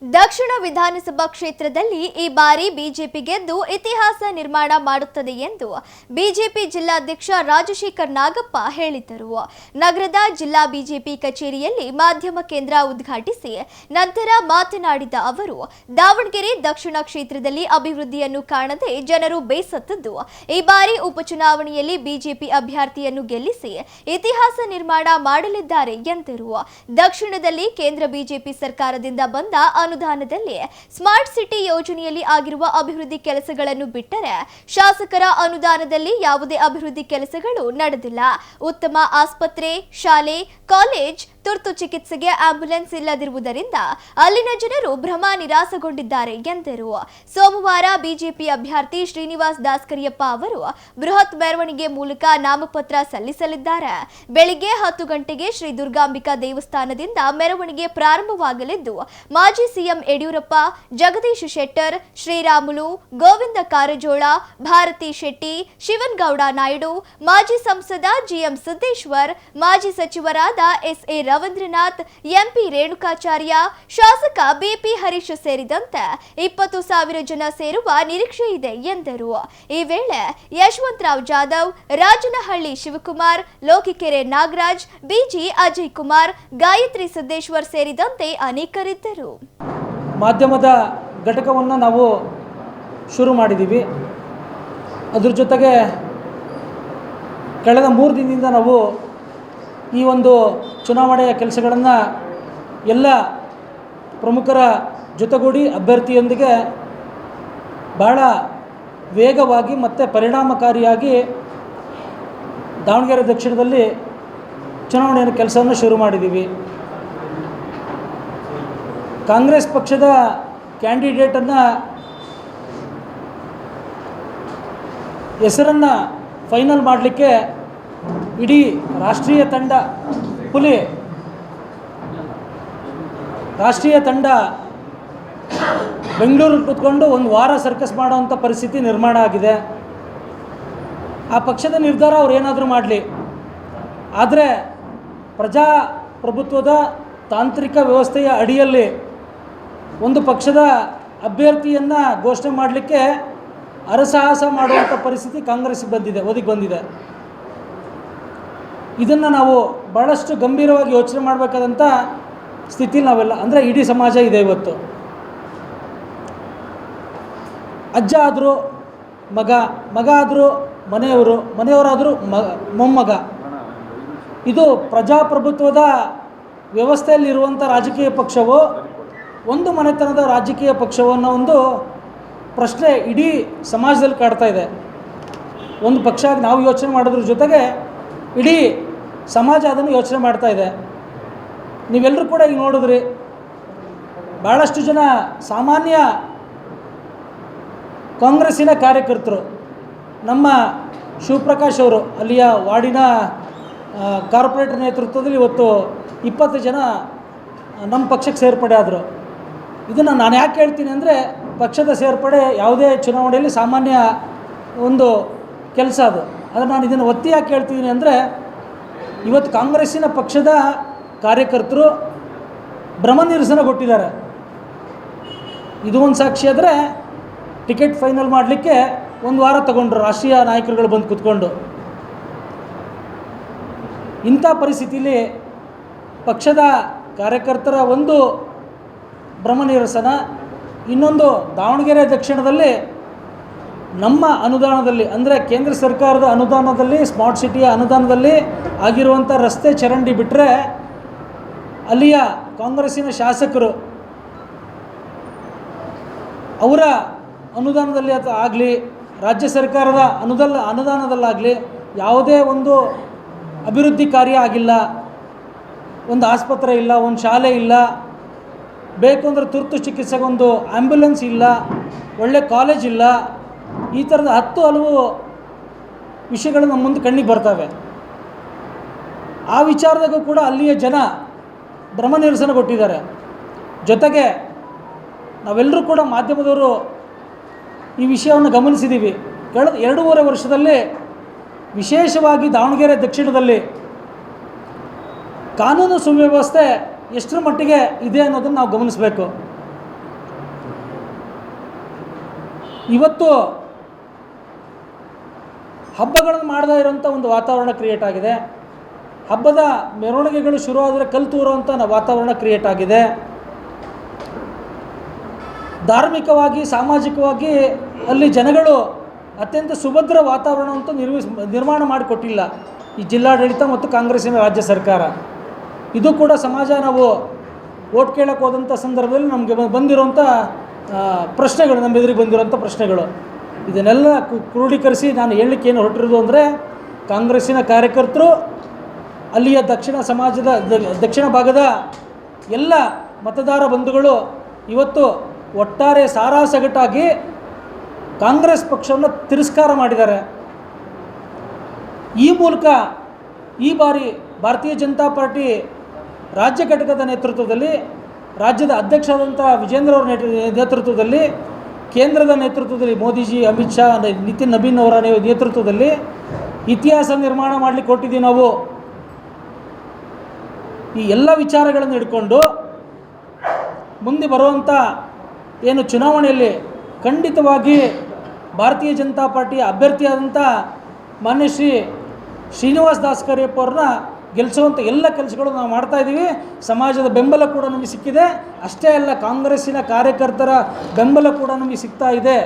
ದಕ್ಷಿಣ ವಿಧಾನಸಭಾ ಕ್ಷೇತ್ರದಲ್ಲಿ ಈ ಬಾರಿ ಬಿಜೆಪಿ ಗೆದ್ದು ಇತಿಹಾಸ ನಿರ್ಮಾಣ ಮಾಡುತ್ತದೆ ಎಂದು ಬಿಜೆಪಿ ಜಿಲ್ಲಾಧ್ಯಕ್ಷ ರಾಜಶೇಖರ್ ನಾಗಪ್ಪ ಹೇಳಿದರು. ನಗರದ ಜಿಲ್ಲಾ ಬಿಜೆಪಿ ಕಚೇರಿಯಲ್ಲಿ ಮಾಧ್ಯಮ ಕೇಂದ್ರ ಉದ್ಘಾಟಿಸಿ ನಂತರ ಮಾತನಾಡಿದ ಅವರು, ದಾವಣಗೆರೆ ದಕ್ಷಿಣ ಕ್ಷೇತ್ರದಲ್ಲಿ ಅಭಿವೃದ್ಧಿಯನ್ನು ಕಾಣದೆ ಜನರು ಬೇಸತ್ತದ್ದು ಈ ಬಾರಿ ಉಪಚುನಾವಣೆಯಲ್ಲಿ ಬಿಜೆಪಿ ಅಭ್ಯರ್ಥಿಯನ್ನು ಗೆಲ್ಲಿಸಿ ಇತಿಹಾಸ ನಿರ್ಮಾಣ ಮಾಡಲಿದ್ದಾರೆ ಎಂದರು. ದಕ್ಷಿಣದಲ್ಲಿ ಕೇಂದ್ರ ಬಿಜೆಪಿ ಸರ್ಕಾರದಿಂದ ಬಂದ ಅನುದಾನದಲ್ಲಿ ಸ್ಮಾರ್ಟ್ ಸಿಟಿ ಯೋಜನೆಯಲ್ಲಿ ಆಗಿರುವ ಅಭಿವೃದ್ಧಿ ಕೆಲಸಗಳನ್ನು ಬಿಟ್ಟರೆ ಶಾಸಕರ ಅನುದಾನದಲ್ಲಿ ಯಾವುದೇ ಅಭಿವೃದ್ಧಿ ಕೆಲಸಗಳು ನಡೆದಿಲ್ಲ. ಉತ್ತಮ ಆಸ್ಪತ್ರೆ, ಶಾಲೆ, ಕಾಲೇಜ್, ತುರ್ತು ಚಿಕಿತ್ಸೆಗೆ ಆಂಬ್ಯುಲೆನ್ಸ್ ಇಲ್ಲದಿರುವುದರಿಂದ ಅಲ್ಲಿನ ಜನರು ಭ್ರಮ ನಿರಾಸೆಗೊಂಡಿದ್ದಾರೆ ಎಂದರು. ಸೋಮವಾರ ಬಿಜೆಪಿ ಅಭ್ಯರ್ಥಿ ಶ್ರೀನಿವಾಸ್ ದಾಸ್ಕರಿಯಪ್ಪ ಅವರು ಬೃಹತ್ ಮೆರವಣಿಗೆ ಮೂಲಕ ನಾಮಪತ್ರ ಸಲ್ಲಿಸಲಿದ್ದಾರೆ. ಬೆಳಿಗ್ಗೆ 10 ಗಂಟೆಗೆ ಶ್ರೀ ದುರ್ಗಾಂಬಿಕಾ ದೇವಸ್ಥಾನದಿಂದ ಮೆರವಣಿಗೆ ಪ್ರಾರಂಭವಾಗಲಿದ್ದು, ಮಾಜಿ ಸಿಎಂ ಯಡಿಯೂರಪ್ಪ, ಜಗದೀಶ್ ಶೆಟ್ಟರ್, ಶ್ರೀರಾಮುಲು, ಗೋವಿಂದ ಕಾರಜೋಳ, ಭಾರತಿ ಶೆಟ್ಟಿ, ಶಿವನಗೌಡ ನಾಯ್ಡು, ಮಾಜಿ ಸಂಸದ ಜಿಎಂ ಸಿದ್ದೇಶ್ವರ್, ಮಾಜಿ ಸಚಿವರಾದ ಎಸ್ಎ ರವೀಂದ್ರನಾಥ್, ಎಂಪಿ ರೇಣುಕಾಚಾರ್ಯ, ಶಾಸಕ ಬಿಪಿ ಹರೀಶ್ ಸೇರಿದಂತೆ 20,000 ಜನ ಸೇರುವ ನಿರೀಕ್ಷೆ ಇದೆ ಎಂದರು. ಈ ವೇಳೆ ಯಶವಂತರಾವ್ ಜಾಧವ್, ರಾಜನಹಳ್ಳಿ ಶಿವಕುಮಾರ್, ಲೋಕಿಕೆರೆ ನಾಗರಾಜ್, ಬಿಜಿ ಅಜಯ್ ಕುಮಾರ್, ಗಾಯತ್ರಿ ಸಿದ್ದೇಶ್ವರ್ ಸೇರಿದಂತೆ ಅನೇಕರಿದ್ದರು. ಮಾಧ್ಯಮದ ಘಟಕವನ್ನು ನಾವು ಶುರು ಮಾಡಿದ್ದೀವಿ. ಅದ್ರ ಜೊತೆಗೆ ಕಳೆದ 3 ದಿನದಿಂದ ನಾವು ಈ ಒಂದು ಚುನಾವಣೆಯ ಕೆಲಸಗಳನ್ನು ಎಲ್ಲ ಪ್ರಮುಖರ ಜೊತೆಗೂಡಿ ಅಭ್ಯರ್ಥಿಯೊಂದಿಗೆ ಬಹಳ ವೇಗವಾಗಿ ಮತ್ತು ಪರಿಣಾಮಕಾರಿಯಾಗಿ ದಾವಣಗೆರೆ ದಕ್ಷಿಣದಲ್ಲಿ ಚುನಾವಣೆಯ ಕೆಲಸವನ್ನು ಶುರು ಮಾಡಿದ್ದೀವಿ. ಕಾಂಗ್ರೆಸ್ ಪಕ್ಷದ ಕ್ಯಾಂಡಿಡೇಟನ್ನು ಹೆಸರನ್ನು ಫೈನಲ್ ಮಾಡಲಿಕ್ಕೆ ಇಡೀ ರಾಷ್ಟ್ರೀಯ ತಂಡ ಬೆಂಗಳೂರಿಗೆ ಕೂತ್ಕೊಂಡು ಒಂದು ವಾರ ಸರ್ಕಸ್ ಮಾಡೋವಂಥ ಪರಿಸ್ಥಿತಿ ನಿರ್ಮಾಣ ಆಗಿದೆ. ಆ ಪಕ್ಷದ ನಿರ್ಧಾರ ಅವ್ರು ಏನಾದರೂ ಮಾಡಲಿ, ಆದರೆ ಪ್ರಜಾಪ್ರಭುತ್ವದ ತಾಂತ್ರಿಕ ವ್ಯವಸ್ಥೆಯ ಅಡಿಯಲ್ಲಿ ಒಂದು ಪಕ್ಷದ ಅಭ್ಯರ್ಥಿಯನ್ನು ಘೋಷಣೆ ಮಾಡಲಿಕ್ಕೆ ಹರಸಾಹಸ ಮಾಡುವಂಥ ಪರಿಸ್ಥಿತಿ ಕಾಂಗ್ರೆಸ್ಗೆ ಒದಗಿ ಬಂದಿದೆ. ಇದನ್ನು ನಾವು ಭಾಳಷ್ಟು ಗಂಭೀರವಾಗಿ ಯೋಚನೆ ಮಾಡಬೇಕಾದಂಥ ಸ್ಥಿತಿಲಿ ನಾವೆಲ್ಲ, ಅಂದರೆ ಇಡೀ ಸಮಾಜ ಇದೆ. ಇವತ್ತು ಅಜ್ಜ ಆದರೂ ಮಗ ಆದರೂ ಮನೆಯವರಾದರೂ ಮೊಮ್ಮಗ. ಇದು ಪ್ರಜಾಪ್ರಭುತ್ವದ ವ್ಯವಸ್ಥೆಯಲ್ಲಿರುವಂಥ ರಾಜಕೀಯ ಪಕ್ಷವೋ ಒಂದು ಮನೆತನದ ರಾಜಕೀಯ ಪಕ್ಷವೋ ಅನ್ನೋ ಒಂದು ಪ್ರಶ್ನೆ ಇಡೀ ಸಮಾಜದಲ್ಲಿ ಕಾಡ್ತಾ ಇದೆ. ಒಂದು ಪಕ್ಷ ನಾವು ಯೋಚನೆ ಮಾಡೋದ್ರ ಜೊತೆಗೆ ಇಡೀ ಸಮಾಜ ಅದನ್ನು ಯೋಚನೆ ಮಾಡ್ತಾ ಇದೆ. ನೀವೆಲ್ಲರೂ ಕೂಡ ಈಗ ನೋಡಿದ್ರಿ, ಭಾಳಷ್ಟು ಜನ ಸಾಮಾನ್ಯ ಕಾಂಗ್ರೆಸ್ಸಿನ ಕಾರ್ಯಕರ್ತರು, ನಮ್ಮ ಶಿವಪ್ರಕಾಶ್ ಅವರು ಅಲ್ಲಿಯ ವಾರ್ಡಿನ ಕಾರ್ಪೊರೇಟರ್ ನೇತೃತ್ವದಲ್ಲಿ ಇವತ್ತು 20 ಜನ ನಮ್ಮ ಪಕ್ಷಕ್ಕೆ ಸೇರ್ಪಡೆ ಆದರು. ಇದನ್ನು ನಾನು ಯಾಕೆ ಹೇಳ್ತೀನಿ ಅಂದರೆ, ಪಕ್ಷದ ಸೇರ್ಪಡೆ ಯಾವುದೇ ಚುನಾವಣೆಯಲ್ಲಿ ಸಾಮಾನ್ಯ ಒಂದು ಕೆಲಸ ಅದು. ಆದರೆ ನಾನು ಇದನ್ನು ಒತ್ತಿ ಯಾಕೆ ಹೇಳ್ತಿದ್ದೀನಿ ಅಂದರೆ, ಇವತ್ತು ಕಾಂಗ್ರೆಸ್ಸಿನ ಪಕ್ಷದ ಕಾರ್ಯಕರ್ತರು ಭ್ರಮನಿರಸನಗೊಟ್ಟಿದ್ದಾರೆ. ಇದು ಒಂದು ಸಾಕ್ಷಿ. ಆದರೆ ಟಿಕೆಟ್ ಫೈನಲ್ ಮಾಡಲಿಕ್ಕೆ 1 ವಾರ ತಗೊಂಡ್ರು ರಾಷ್ಟ್ರೀಯ ನಾಯಕರುಗಳು ಬಂದು ಕೂತ್ಕೊಂಡು. ಇಂಥ ಪರಿಸ್ಥಿತಿಯಲ್ಲಿ ಪಕ್ಷದ ಕಾರ್ಯಕರ್ತರ ಒಂದು ಭ್ರಮನಿರಸನ, ಇನ್ನೊಂದು ದಾವಣಗೆರೆ ದಕ್ಷಿಣದಲ್ಲಿ ನಮ್ಮ ಅನುದಾನದಲ್ಲಿ, ಅಂದರೆ ಕೇಂದ್ರ ಸರ್ಕಾರದ ಅನುದಾನದಲ್ಲಿ, ಸ್ಮಾರ್ಟ್ ಸಿಟಿಯ ಅನುದಾನದಲ್ಲಿ ಆಗಿರುವಂಥ ರಸ್ತೆ ಚರಂಡಿ ಬಿಟ್ಟರೆ ಅಲ್ಲಿಯ ಕಾಂಗ್ರೆಸ್ಸಿನ ಶಾಸಕರು ಅವರ ಅನುದಾನದಲ್ಲಿ ಆಗಲಿ, ರಾಜ್ಯ ಸರ್ಕಾರದ ಅನುದಾನದಲ್ಲಾಗಲಿ ಯಾವುದೇ ಒಂದು ಅಭಿವೃದ್ಧಿ ಕಾರ್ಯ ಆಗಿಲ್ಲ. ಒಂದು ಆಸ್ಪತ್ರೆ ಇಲ್ಲ, ಒಂದು ಶಾಲೆ ಇಲ್ಲ, ಬೇಕು ಅಂದರೆ ತುರ್ತು ಚಿಕಿತ್ಸೆಗೆ ಒಂದು ಆ್ಯಂಬುಲೆನ್ಸ್ ಇಲ್ಲ, ಒಳ್ಳೆ ಕಾಲೇಜ್ ಇಲ್ಲ. ಈ ಥರದ 10 ಹಲವು ವಿಷಯಗಳು ನಮ್ಮ ಮುಂದೆ ಕಣ್ಣಿಗೆ ಬರ್ತವೆ. ಆ ವಿಚಾರದಾಗೂ ಕೂಡ ಅಲ್ಲಿಯ ಜನ ಭ್ರಮನಿರಸನಗೊಟ್ಟಿದ್ದಾರೆ. ಜೊತೆಗೆ ನಾವೆಲ್ಲರೂ ಕೂಡ ಮಾಧ್ಯಮದವರು ಈ ವಿಷಯವನ್ನು ಗಮನಿಸಿದ್ದೀವಿ. ಕಳೆದ 2.5 ವರ್ಷದಲ್ಲಿ ವಿಶೇಷವಾಗಿ ದಾವಣಗೆರೆ ದಕ್ಷಿಣದಲ್ಲಿ ಕಾನೂನು ಸುವ್ಯವಸ್ಥೆ ಎಷ್ಟರ ಮಟ್ಟಿಗೆ ಇದೆ ಅನ್ನೋದನ್ನು ನಾವು ಗಮನಿಸಬೇಕು. ಇವತ್ತು ಹಬ್ಬಗಳನ್ನು ಮಾಡದೇ ಇರೋಂಥ ಒಂದು ವಾತಾವರಣ ಕ್ರಿಯೇಟ್ ಆಗಿದೆ. ಹಬ್ಬದ ಮೆರವಣಿಗೆಗಳು ಶುರುವಾದರೆ ಕಲ್ಲು ತೂರುವಂಥ ವಾತಾವರಣ ಕ್ರಿಯೇಟ್ ಆಗಿದೆ. ಧಾರ್ಮಿಕವಾಗಿ ಸಾಮಾಜಿಕವಾಗಿ ಅಲ್ಲಿ ಜನಗಳು ಅತ್ಯಂತ ಸುಭದ್ರ ವಾತಾವರಣವಂತೂ ನಿರ್ಮಾಣ ಮಾಡಿಕೊಟ್ಟಿಲ್ಲ ಈ ಜಿಲ್ಲಾಡಳಿತ ಮತ್ತು ಕಾಂಗ್ರೆಸ್ಸಿನ ರಾಜ್ಯ ಸರ್ಕಾರ. ಇದು ಕೂಡ ಸಮಾಜ ನಾವು ಓಟ್ ಕೇಳಕ್ಕೆ ಹೋದಂಥ ಸಂದರ್ಭದಲ್ಲಿ ನಮಗೆ ಬಂದಿರೋಂಥ ಪ್ರಶ್ನೆಗಳು, ನಮ್ಮ ಎದುರಿಗೆ ಬಂದಿರೋಂಥ ಪ್ರಶ್ನೆಗಳು. ಇದನ್ನೆಲ್ಲ ಕ್ರೋಢೀಕರಿಸಿ ನಾನು ಹೇಳಲಿಕ್ಕೆ ಏನು ಹೊರಟಿರೋದು ಅಂದರೆ, ಕಾಂಗ್ರೆಸ್ಸಿನ ಕಾರ್ಯಕರ್ತರು, ಅಲ್ಲಿಯ ದಕ್ಷಿಣ ಭಾಗದ ಎಲ್ಲ ಮತದಾರ ಬಂಧುಗಳು ಇವತ್ತು ಒಟ್ಟಾರೆ ಸಾರಾಸಗಟಾಗಿ ಕಾಂಗ್ರೆಸ್ ಪಕ್ಷವನ್ನು ತಿರಸ್ಕಾರ ಮಾಡಿದ್ದಾರೆ. ಈ ಮೂಲಕ ಈ ಬಾರಿ ಭಾರತೀಯ ಜನತಾ ಪಾರ್ಟಿ ರಾಜ್ಯ ಘಟಕದ ನೇತೃತ್ವದಲ್ಲಿ, ರಾಜ್ಯದ ಅಧ್ಯಕ್ಷರಾದಂಥ ವಿಜೇಂದ್ರ ಅವರ ನೇತೃತ್ವದಲ್ಲಿ, ಕೇಂದ್ರದ ನೇತೃತ್ವದಲ್ಲಿ ಮೋದಿಜಿ, ಅಮಿತ್ ಶಾ, ನಿತಿನ್ ನಬೀನ್ ಅವರ ನೇತೃತ್ವದಲ್ಲಿ ಇತಿಹಾಸ ನಿರ್ಮಾಣ ಮಾಡಲಿಕ್ಕೆ ಹೊರಟಿದ್ದೀವಿ ನಾವು. ಈ ಎಲ್ಲ ವಿಚಾರಗಳನ್ನು ಹಿಡ್ಕೊಂಡು ಮುಂದೆ ಬರುವಂಥ ಏನು ಚುನಾವಣೆಯಲ್ಲಿ ಖಂಡಿತವಾಗಿ ಭಾರತೀಯ ಜನತಾ ಪಾರ್ಟಿಯ ಅಭ್ಯರ್ಥಿಯಾದಂಥ ಮಾನ್ಯ ಶ್ರೀನಿವಾಸ್ ದಾಸ್ ಕರಿಯಪ್ಪ ಅವ್ರನ್ನ ಗೆಲ್ಲಿಸುವಂಥ ಎಲ್ಲ ಕೆಲಸಗಳು ನಾವು ಮಾಡ್ತಾಯಿದ್ದೀವಿ. ಸಮಾಜದ ಬೆಂಬಲ ಕೂಡ ನಮಗೆ ಸಿಕ್ಕಿದೆ. ಅಷ್ಟೇ ಅಲ್ಲ, ಕಾಂಗ್ರೆಸ್ಸಿನ ಕಾರ್ಯಕರ್ತರ ಬೆಂಬಲ ಕೂಡ ನಮಗೆ ಸಿಗ್ತಾ ಇದೆ.